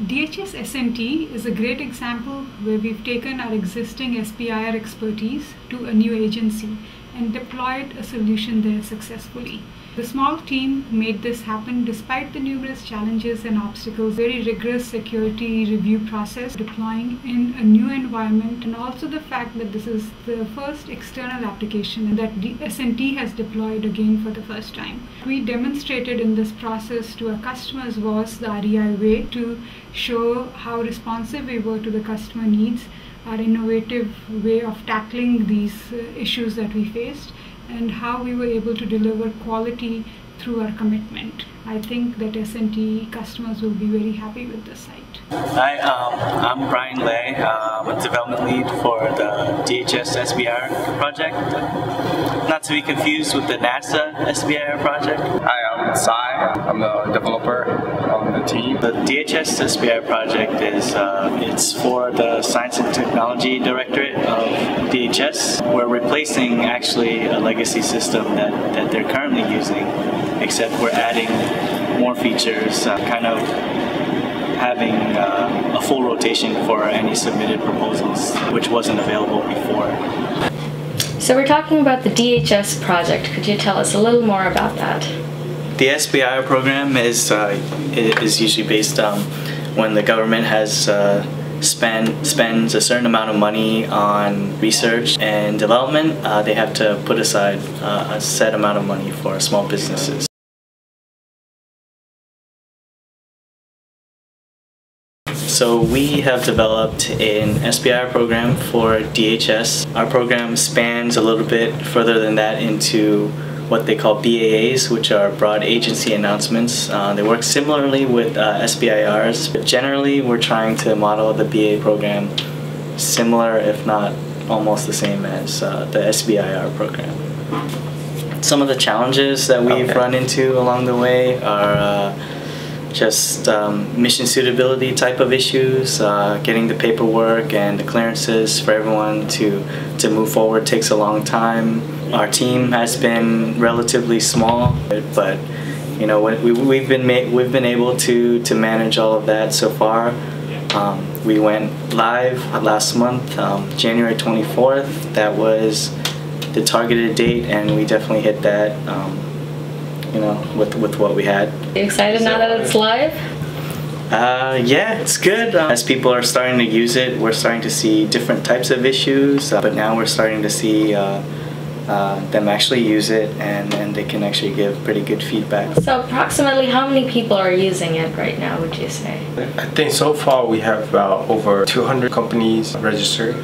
DHS S&T is a great example where we've taken our existing SBIR expertise to a new agency and deployed a solution there successfully. The small team made this happen despite the numerous challenges and obstacles, very rigorous security review process, deploying in a new environment, and also the fact that this is the first external application that the S&T has deployed again for the first time. We demonstrated in this process to our customers was the REI way to show how responsive we were to the customer needs, our innovative way of tackling these issues that we faced, and how we were able to deliver quality through our commitment. I think that S&T customers will be very happy with this site. Hi, I'm Brian Lay. I'm a development lead for the DHS SBIR project. Not to be confused with the NASA SBIR project. Hi, I'm Sai. I'm the developer on the team. The DHS SBIR project is it's for the Science and Technology Directorate of DHS. We're replacing actually a legacy system that they're currently using, except we're adding more features, kind of having a full rotation for any submitted proposals, which wasn't available before. So we're talking about the DHS project. Could you tell us a little more about that? The SBIR program is usually based when the government has spends a certain amount of money on research and development, they have to put aside a set amount of money for small businesses. So we have developed an SBIR program for DHS. Our program spans a little bit further than that into what they call BAAs, which are broad agency announcements. They work similarly with SBIRs, but generally we're trying to model the BA program similar, if not almost the same as the SBIR program. Some of the challenges that we've run into along the way are just mission suitability type of issues. Getting the paperwork and the clearances for everyone to move forward takes a long time. Our team has been relatively small, but you know we've been able to manage all of that so far. We went live last month, January 24th. That was the targeted date, and we definitely hit that. You know, with what we had. Are you excited now that it's live? Yeah, it's good. As people are starting to use it, we're starting to see different types of issues, but now we're starting to see them actually use it, and they can actually give pretty good feedback. So approximately how many people are using it right now, would you say? I think so far we have over 200 companies registered.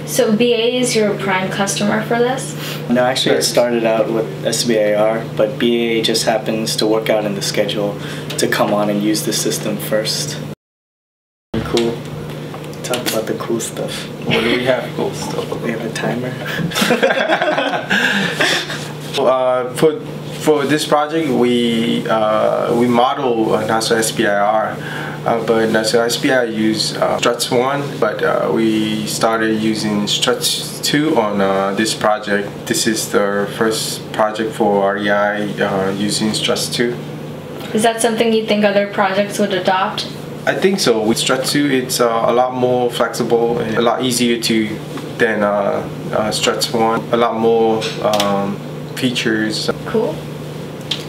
So BA is your prime customer for this? No, actually it started out with SBIR, but BA just happens to work out in the schedule to come on and use the system first. Cool. Talk about the cool stuff. What do we have cool stuff? We have a timer. For this project, we model NASA SBIR. But NASA SBIR use Struts 1, but we started using Struts 2 on this project. This is the first project for REI using Struts 2. Is that something you think other projects would adopt? I think so. With Struts 2, it's a lot more flexible and a lot easier than Struts 1. A lot more features. Cool.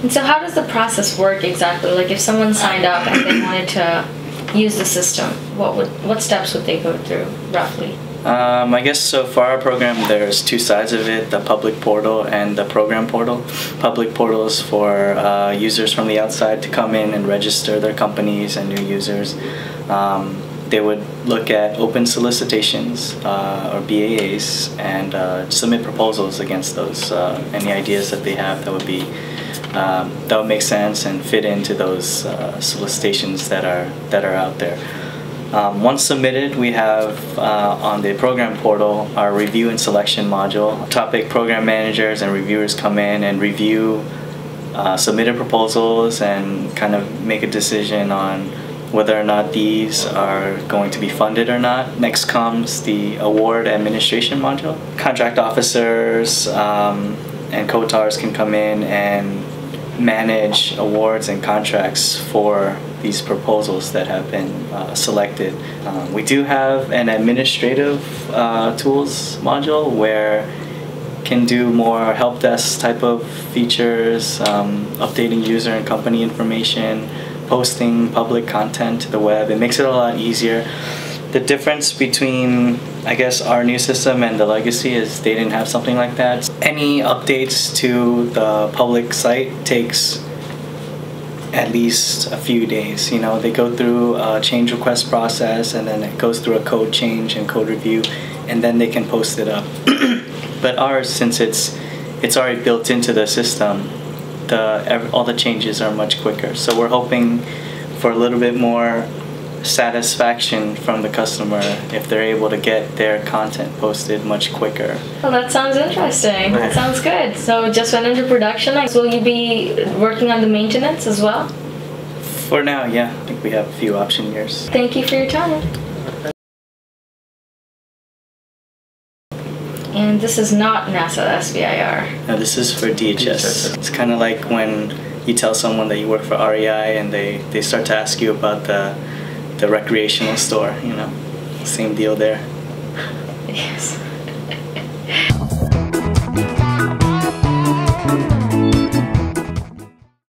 And so how does the process work exactly? Like if someone signed up and they wanted to use the system, what steps would they go through, roughly? I guess so for our program there's two sides of it, the public portal and the program portal. Public portal is for users from the outside to come in and register their companies and new users. They would look at open solicitations or BAAs and submit proposals against those, any ideas that they have that would make sense and fit into those solicitations that are out there. Once submitted, we have on the program portal our review and selection module. Topic program managers and reviewers come in and review submitted proposals and kind of make a decision on whether or not these are going to be funded or not. Next comes the award administration module. Contract officers and COTARs can come in and manage awards and contracts for these proposals that have been selected. We do have an administrative tools module where can do more help desk type of features, updating user and company information, posting public content to the web. It makes it a lot easier. The difference between, I guess, our new system and the legacy is they didn't have something like that. Any updates to the public site takes at least a few days. You know, they go through a change request process, and then it goes through a code change and code review, and then they can post it up. But ours, since it's already built into the system, all the changes are much quicker. So we're hoping for a little bit more satisfaction from the customer if they're able to get their content posted much quicker. Well, that sounds interesting. That sounds good. So just went into production. Will you be working on the maintenance as well? For now, yeah. I think we have a few option years. Thank you for your time. And this is not NASA SBIR. No, this is for DHS. It's kind of like when you tell someone that you work for REI and they start to ask you about the recreational store, you know, same deal there. Yes.